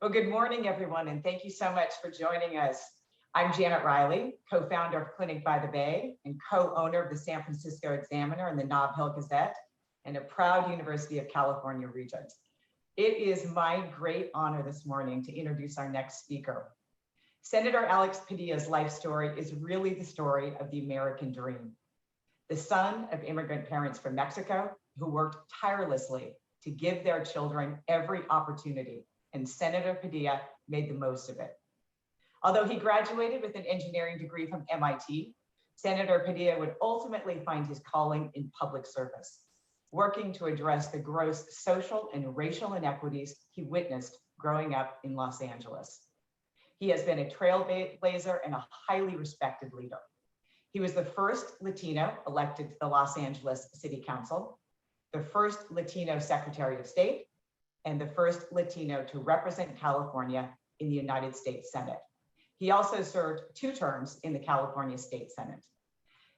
Well, good morning, everyone, and thank you so much for joining us. I'm Janet Riley, co-founder of Clinic by the Bay and co-owner of the San Francisco Examiner and the Nob Hill Gazette, and a proud University of California Regent. It is my great honor this morning to introduce our next speaker. Senator Alex Padilla's life story is really the story of the American dream. The son of immigrant parents from Mexico who worked tirelessly to give their children every opportunity, and Senator Padilla made the most of it. Although he graduated with an engineering degree from MIT, Senator Padilla would ultimately find his calling in public service, working to address the gross social and racial inequities he witnessed growing up in Los Angeles. He has been a trailblazer and a highly respected leader. He was the first Latino elected to the Los Angeles City Council, the first Latino Secretary of State, and the first Latino to represent California in the United States Senate. He also served 2 terms in the California State Senate.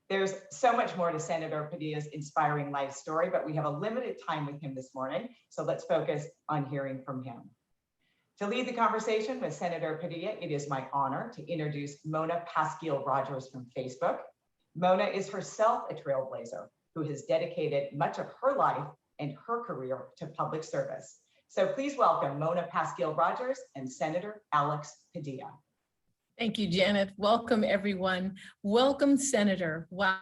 There's so much more to Senator Padilla's inspiring life story, but we have a limited time with him this morning, so let's focus on hearing from him. To lead the conversation with Senator Padilla, it is my honor to introduce Mona Pasquill-Rogers from Facebook. Mona is herself a trailblazer who has dedicated much of her life and her career to public service. So please welcome Mona Pasquill-Rogers and Senator Alex Padilla. Thank you, Janet. Welcome, everyone. Welcome, Senator. Wow,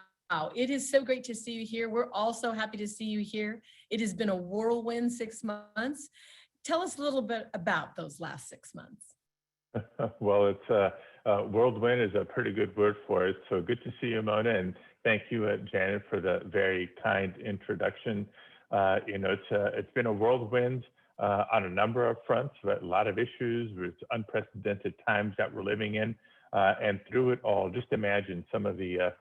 it is so great to see you here. We're also happy to see you here. It has been a whirlwind 6 months. Tell us a little bit about those last 6 months. Well, it's whirlwind is a pretty good word for it. So good to see you, Mona, and thank you, Janet, for the very kind introduction. It's been a whirlwind on a number of fronts, but a lot of issues with unprecedented times that we're living in, and through it all, just imagine some of the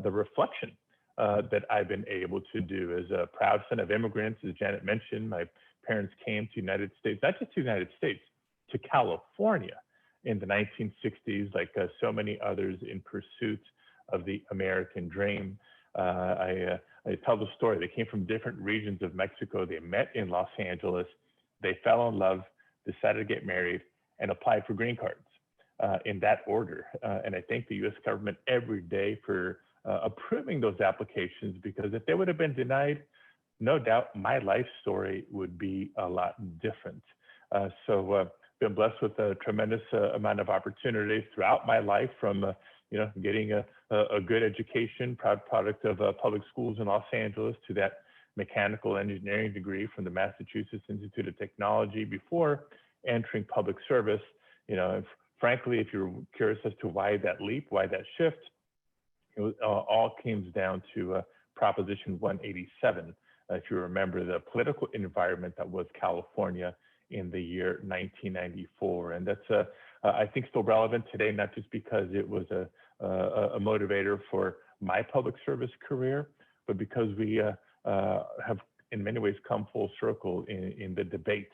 reflection that I've been able to do as a proud son of immigrants. As Janet mentioned, my parents came to the United States, not just to the United States, to California in the 1960s, like so many others in pursuit of the American dream. I tell the story. They came from different regions of Mexico. They met in Los Angeles. They fell in love, decided to get married, and applied for green cards in that order. And I thank the U.S. government every day for approving those applications, because if they would have been denied, no doubt my life story would be a lot different. So been blessed with a tremendous amount of opportunities throughout my life, from getting a good education, proud product of public schools in Los Angeles, to that mechanical engineering degree from the Massachusetts Institute of Technology before entering public service. Frankly, if you're curious as to why that leap, why that shift, it all comes down to Proposition 187. If you remember the political environment that was California in the year 1994. And that's, I think, still relevant today, not just because it was a motivator for my public service career, but because we have in many ways come full circle in the debate,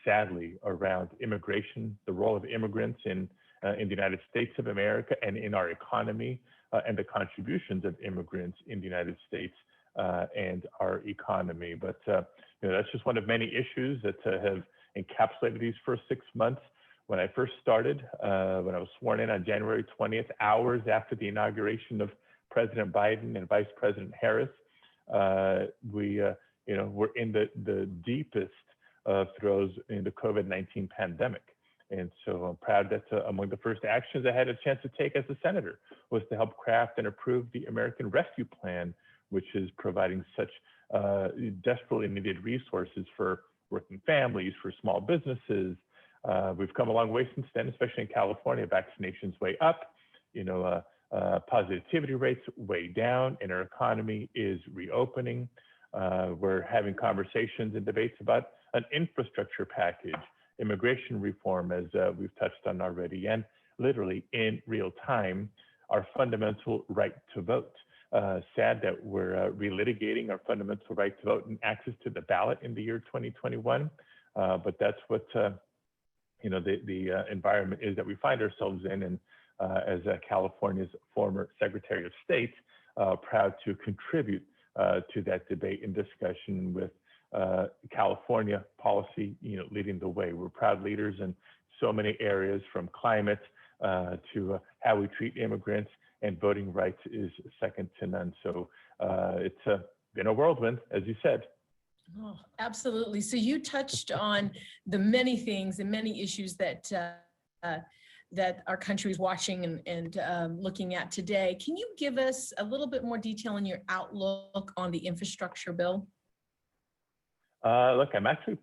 sadly, around immigration, the role of immigrants in the United States of America and in our economy, and the contributions of immigrants in the United States and our economy. But that's just one of many issues that have encapsulated these first 6 months. When I first started, when I was sworn in on January 20th, hours after the inauguration of President Biden and Vice President Harris, we're in the deepest throes in the COVID-19 pandemic. And so I'm proud that among the first actions I had a chance to take as a senator was to help craft and approve the American Rescue Plan, which is providing such desperately needed resources for working families, for small businesses. We've come a long way since then, especially in California. Vaccinations way up, positivity rates way down, and our economy is reopening. We're having conversations and debates about an infrastructure package, immigration reform, as we've touched on already, and literally in real time, our fundamental right to vote. Sad that we're relitigating our fundamental right to vote and access to the ballot in the year 2021, but that's what the environment is that we find ourselves in. And as California's former Secretary of State, proud to contribute to that debate and discussion with California policy, leading the way. We're proud leaders in so many areas, from climate to how we treat immigrants, and voting rights is second to none. So it's been a whirlwind, as you said. Oh, absolutely. So you touched on the many things and many issues that that our country is watching and looking at today. Can you give us a little bit more detail on your outlook on the infrastructure bill? Look, I'm actually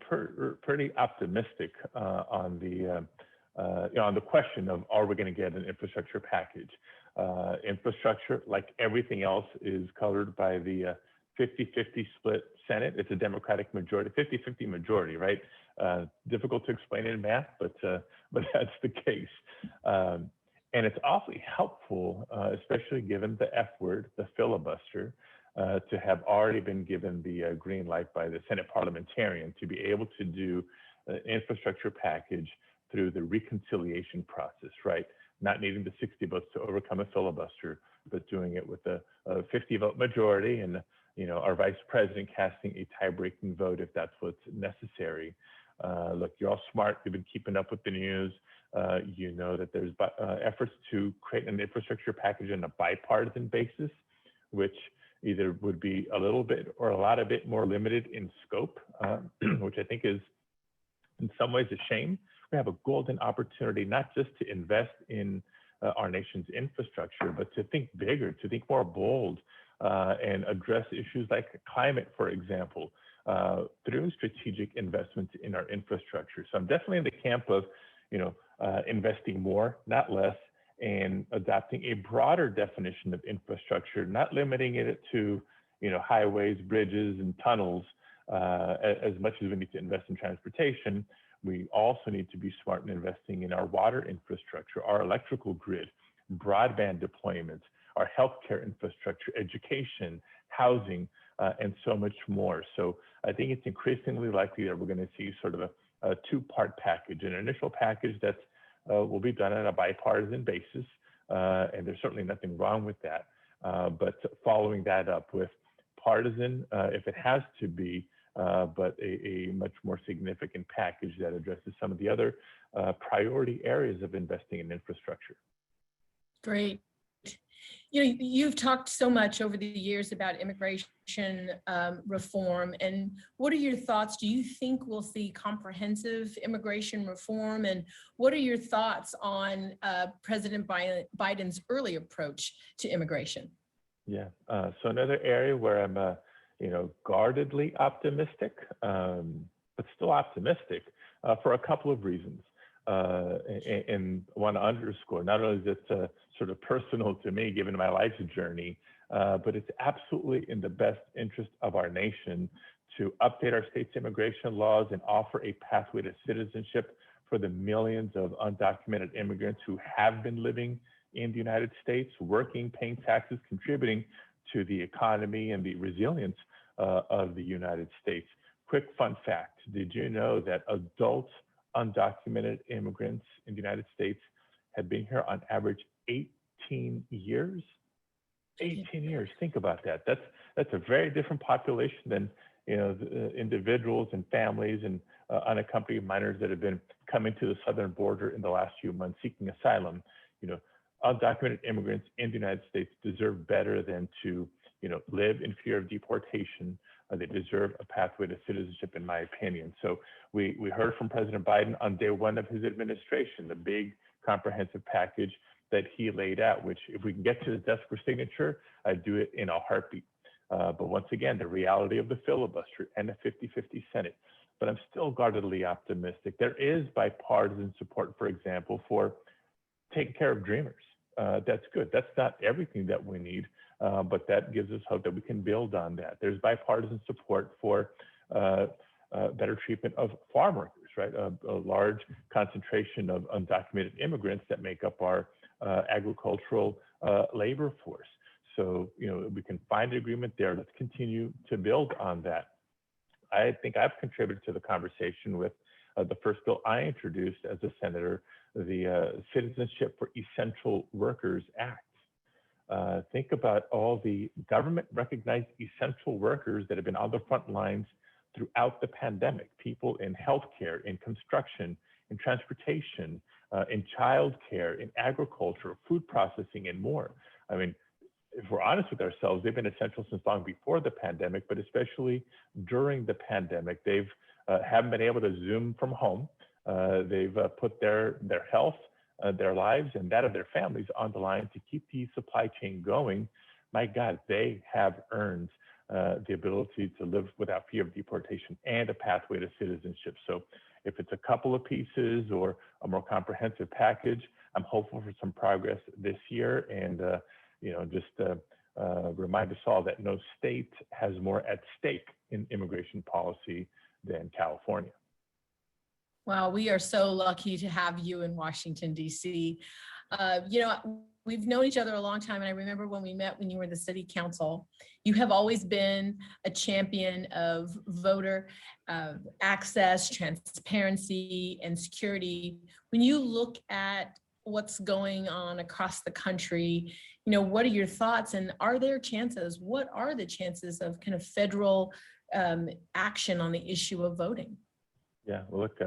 pretty optimistic on the question of, are we going to get an infrastructure package? Infrastructure, like everything else, is colored by the 50-50 split Senate. It's a Democratic majority, 50-50 majority, right? Difficult to explain in math, but that's the case. And it's awfully helpful, especially given the F word, the filibuster, to have already been given the green light by the Senate parliamentarian to be able to do an infrastructure package through the reconciliation process, right? Not needing the 60 votes to overcome a filibuster, but doing it with a 50-vote majority, and our vice president casting a tie-breaking vote if that's what's necessary. Look, you're all smart. You've been keeping up with the news. You know that there's efforts to create an infrastructure package on a bipartisan basis, which either would be a little bit or a lot of it more limited in scope, which I think is in some ways a shame. We have a golden opportunity not just to invest in our nation's infrastructure, but to think bigger, to think more bold, and address issues like climate, for example, through strategic investments in our infrastructure. So I'm definitely in the camp of, investing more, not less, and adopting a broader definition of infrastructure, not limiting it to, highways, bridges, and tunnels. As much as we need to invest in transportation, we also need to be smart in investing in our water infrastructure, our electrical grid, broadband deployments, our healthcare infrastructure, education, housing, and so much more. So I think it's increasingly likely that we're going to see sort of a two-part package, an initial package that will be done on a bipartisan basis, and there's certainly nothing wrong with that. But following that up with partisan, if it has to be, but a much more significant package that addresses some of the other priority areas of investing in infrastructure. Great. You've talked so much over the years about immigration reform, and what are your thoughts? Do you think we'll see comprehensive immigration reform? And what are your thoughts on President Biden's early approach to immigration? Yeah. So another area where I'm, guardedly optimistic, but still optimistic for a couple of reasons. And want to underscore, not only is it sort of personal to me, given my life's journey, but it's absolutely in the best interest of our nation to update our state's immigration laws and offer a pathway to citizenship for the millions of undocumented immigrants who have been living in the United States, working, paying taxes, contributing to the economy and the resilience of the United States. Quick fun fact, did you know that adult undocumented immigrants in the United States have been here on average 18 years? 18 years, think about that. That's a very different population than the individuals and families and unaccompanied minors that have been coming to the southern border in the last few months seeking asylum. Undocumented immigrants in the United States deserve better than to live in fear of deportation. They deserve a pathway to citizenship, in my opinion. So we heard from President Biden on day one of his administration, the big comprehensive package that he laid out, which if we can get to his desk for signature, I'd do it in a heartbeat. But once again, the reality of the filibuster and the 50-50 Senate. But I'm still guardedly optimistic. There is bipartisan support, for example, for taking care of dreamers. That's good. That's not everything that we need, but that gives us hope that we can build on that. There's bipartisan support for better treatment of farm workers, right? A large concentration of undocumented immigrants that make up our agricultural labor force. So, we can find an agreement there. Let's continue to build on that. I think I've contributed to the conversation with the first bill I introduced as a senator, the Citizenship for Essential Workers Act. Think about all the government recognized essential workers that have been on the front lines throughout the pandemic, people in healthcare, in construction, in transportation, in childcare, in agriculture, food processing, and more. I mean, if we're honest with ourselves, they've been essential since long before the pandemic, but especially during the pandemic, they've haven't been able to Zoom from home. They've put their health, their lives, and that of their families on the line to keep the supply chain going. My God, they have earned the ability to live without fear of deportation and a pathway to citizenship. So if it's a couple of pieces or a more comprehensive package, I'm hopeful for some progress this year. And just remind us all that no state has more at stake in immigration policy than California. Wow, we are so lucky to have you in Washington, D.C. We've known each other a long time, and I remember when we met when you were the city council. You have always been a champion of voter access, transparency, and security. When you look at what's going on across the country, what are your thoughts, and are there chances? What are the chances of kind of federal action on the issue of voting? Yeah, well, look,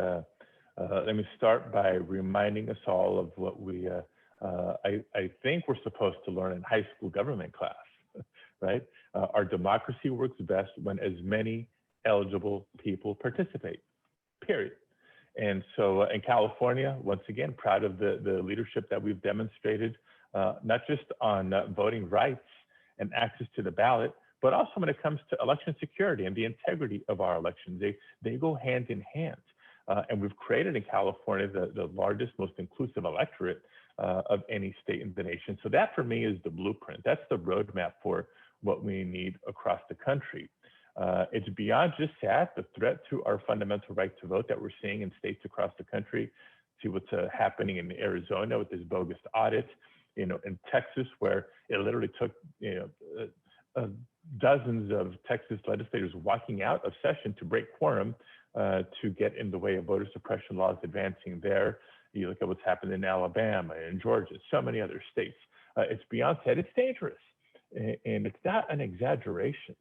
let me start by reminding us all of what I think we're supposed to learn in high school government class, right? Our democracy works best when as many eligible people participate, period. And so in California, once again, proud of the leadership that we've demonstrated, not just on voting rights and access to the ballot, but also when it comes to election security and the integrity of our elections. They go hand in hand. And we've created in California the largest, most inclusive electorate of any state in the nation. So that for me is the blueprint. That's the roadmap for what we need across the country. It's beyond just that, the threat to our fundamental right to vote that we're seeing in states across the country. See what's happening in Arizona with this bogus audit, in Texas, where it literally took, dozens of Texas legislators walking out of session to break quorum to get in the way of voter suppression laws advancing there. You look at what's happened in Alabama and Georgia, so many other states. It's beyond that, it's dangerous. And it's not an exaggeration,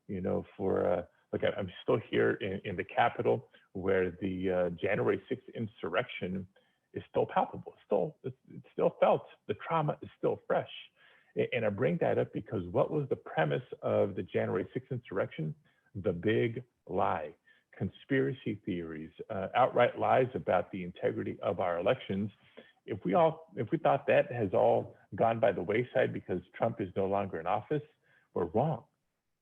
look, I'm still here in the Capitol where the January 6th insurrection is still palpable. It's still felt. The trauma is still fresh. And I bring that up because what was the premise of the January 6th insurrection? The big lie, conspiracy theories, outright lies about the integrity of our elections. If we thought that has all gone by the wayside because Trump is no longer in office, we're wrong.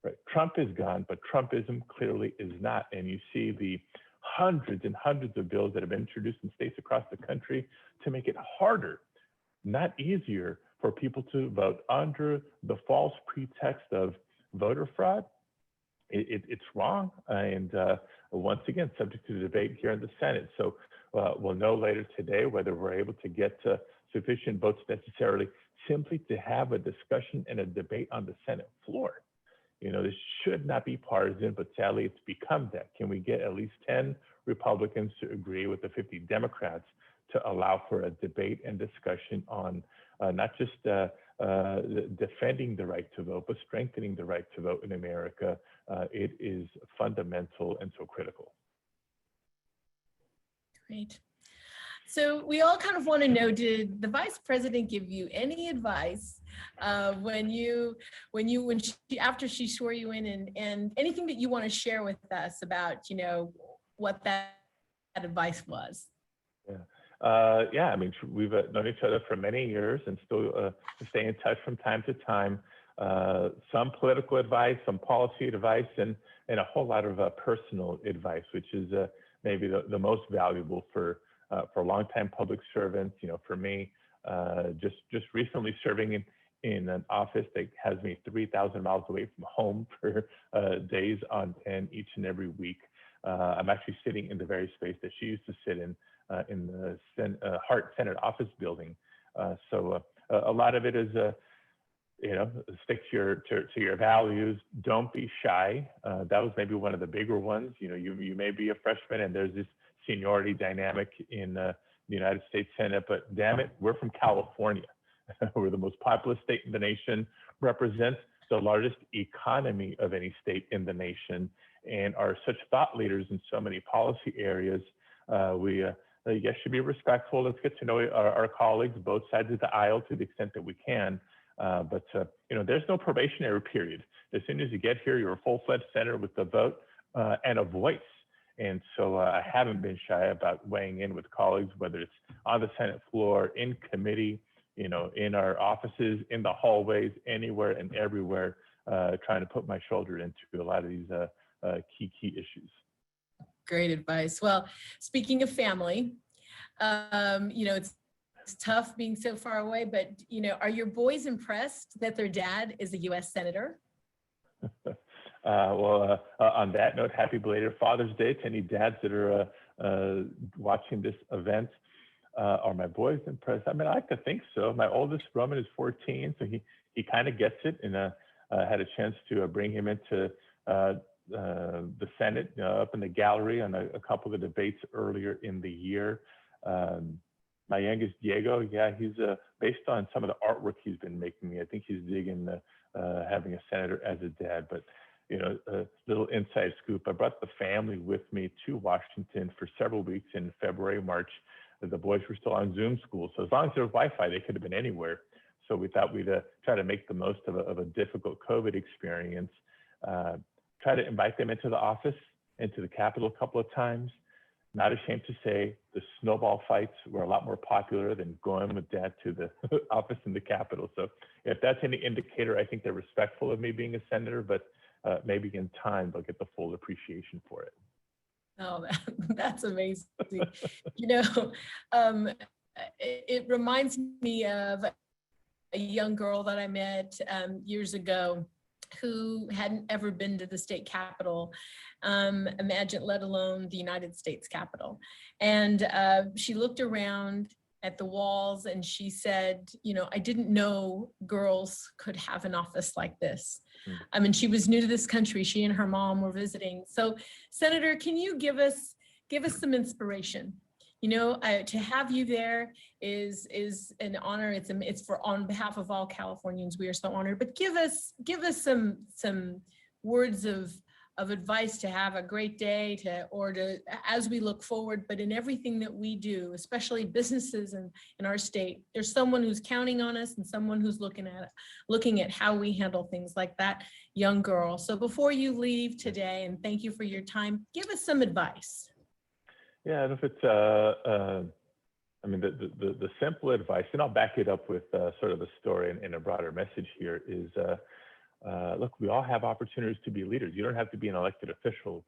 Right? Trump is gone, but Trumpism clearly is not. And you see the hundreds and hundreds of bills that have been introduced in states across the country to make it harder, not easier, for people to vote under the false pretext of voter fraud. It's wrong. And once again, subject to the debate here in the Senate. So we'll know later today whether we're able to get sufficient votes necessarily simply to have a discussion and a debate on the Senate floor. This should not be partisan, but sadly it's become that. Can we get at least 10 Republicans to agree with the 50 Democrats to allow for a debate and discussion on not just defending the right to vote, but strengthening the right to vote in America? It is fundamental and so critical. Great. So we all kind of want to know, did the vice president give you any advice after she swore you in, and anything that you want to share with us about, what that advice was? Yeah, I mean, we've known each other for many years and still stay in touch from time to time. Some political advice, some policy advice, and a whole lot of personal advice, which is maybe the most valuable for longtime public servants. For me, just recently serving in an office that has me 3,000 miles away from home for days on end each and every week. I'm actually sitting in the very space that she used to sit in the Hart Senate office building. So a lot of it is, stick to your values. Don't be shy. That was maybe one of the bigger ones. You may be a freshman and there's this seniority dynamic in the United States Senate, but damn it, we're from California. We're the most populous state in the nation, represents the largest economy of any state in the nation. and are such thought leaders in so many policy areas. We yes, should be respectful. Let's get to know our colleagues, both sides of the aisle, to the extent that we can. But there's no probationary period. As soon as you get here, you're a full-fledged senator with a vote and a voice. And so I haven't been shy about weighing in with colleagues, whether it's on the Senate floor, in committee, in our offices, in the hallways, anywhere and everywhere, trying to put my shoulder into a lot of these key issues. Great advice. Well, speaking of family, it's tough being so far away, but, are your boys impressed that their dad is a U.S. Senator? On that note, happy belated Father's Day to any dads that are watching this event. Are my boys impressed? I mean, I like to think so. My oldest, Roman, is 14, so he kind of gets it, and had a chance to bring him into the Senate up in the gallery on a couple of debates earlier in the year. My youngest, Diego, yeah, he's based on some of the artwork he's been making me, I think he's digging having a senator as a dad. But a little inside scoop, I brought the family with me to Washington for several weeks in February, March. The boys were still on Zoom school, so as long as there was Wi-Fi, they could have been anywhere. So we thought we'd try to make the most of a difficult COVID experience. Try to invite them into the office, into the Capitol a couple of times. Not ashamed to say the snowball fights were a lot more popular than going with Dad to the office in the Capitol. So if that's any indicator, I think they're respectful of me being a senator, but maybe in time they'll get the full appreciation for it. Oh, that's amazing. It reminds me of a young girl that I met years ago who hadn't ever been to the state capitol, imagine, let alone the United States Capitol. And she looked around at the walls and she said, I didn't know girls could have an office like this. I mean, she was new to this country. She and her mom were visiting. So, Senator, can you give us some inspiration? To have you there is an honor. It's for on behalf of all Californians. We are so honored. But give us some words of advice to have a great day as we look forward. But in everything that we do, especially businesses in our state, there's someone who's counting on us and someone who's looking at how we handle things like that young girl. So before you leave today, and thank you for your time, give us some advice. Yeah, and if it's, the simple advice, and I'll back it up with sort of a story and a broader message here is, look, we all have opportunities to be leaders. You don't have to be an elected official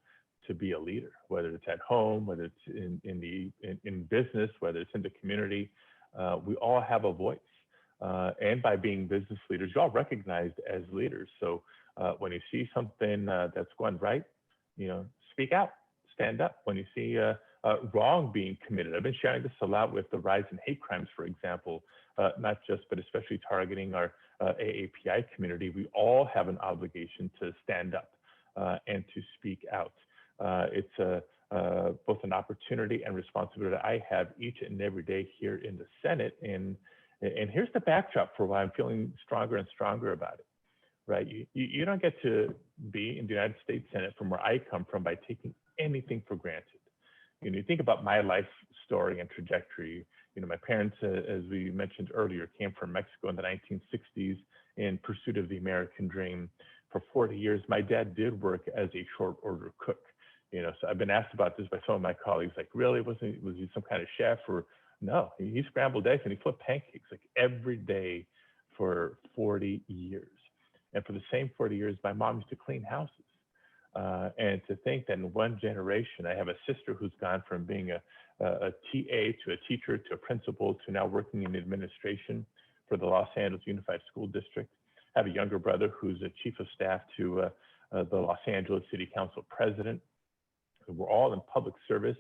to be a leader, whether it's at home, whether it's in business, whether it's in the community. We all have a voice. And by being business leaders, you're all recognized as leaders. So when you see something that's going right, speak out, stand up. When you see wrong being committed. I've been sharing this a lot with the rise in hate crimes, for example, not just, but especially targeting our AAPI community. We all have an obligation to stand up and to speak out. It's both an opportunity and responsibility I have each and every day here in the Senate. And here's the backdrop for why I'm feeling stronger and stronger about it, right? You don't get to be in the United States Senate from where I come from by taking anything for granted. You think about my life story and trajectory. My parents, as we mentioned earlier, came from Mexico in the 1960s in pursuit of the American dream. For 40 years, my dad did work as a short order cook. So I've been asked about this by some of my colleagues, like, really, was he some kind of chef? Or no, he scrambled eggs and he flipped pancakes like every day for 40 years. And for the same 40 years, my mom used to clean houses. And to think that in one generation, I have a sister who's gone from being a TA to a teacher to a principal to now working in administration for the Los Angeles Unified School District. I have a younger brother who's a chief of staff to the Los Angeles City Council president. We're all in public service.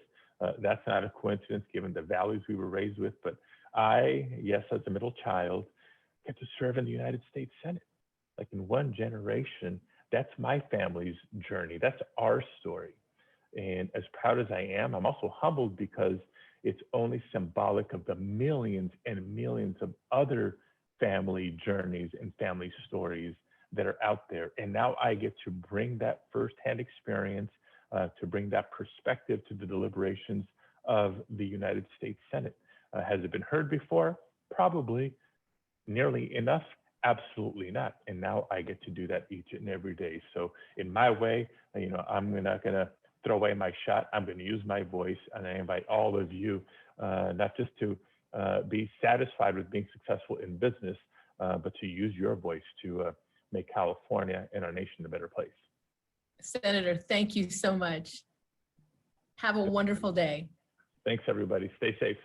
That's not a coincidence given the values we were raised with, but I, yes, as a middle child, get to serve in the United States Senate. Like in one generation, that's my family's journey. That's our story. And as proud as I am, I'm also humbled because it's only symbolic of the millions and millions of other family journeys and family stories that are out there. And now I get to bring that firsthand experience, to bring that perspective to the deliberations of the United States Senate. Has it been heard before? Probably. Nearly enough? Absolutely not. And now I get to do that each and every day. So in my way, I'm not going to throw away my shot. I'm going to use my voice, and I invite all of you, not just to be satisfied with being successful in business, but to use your voice to make California and our nation a better place. Senator, thank you so much. Have a wonderful day. Thanks, everybody. Stay safe.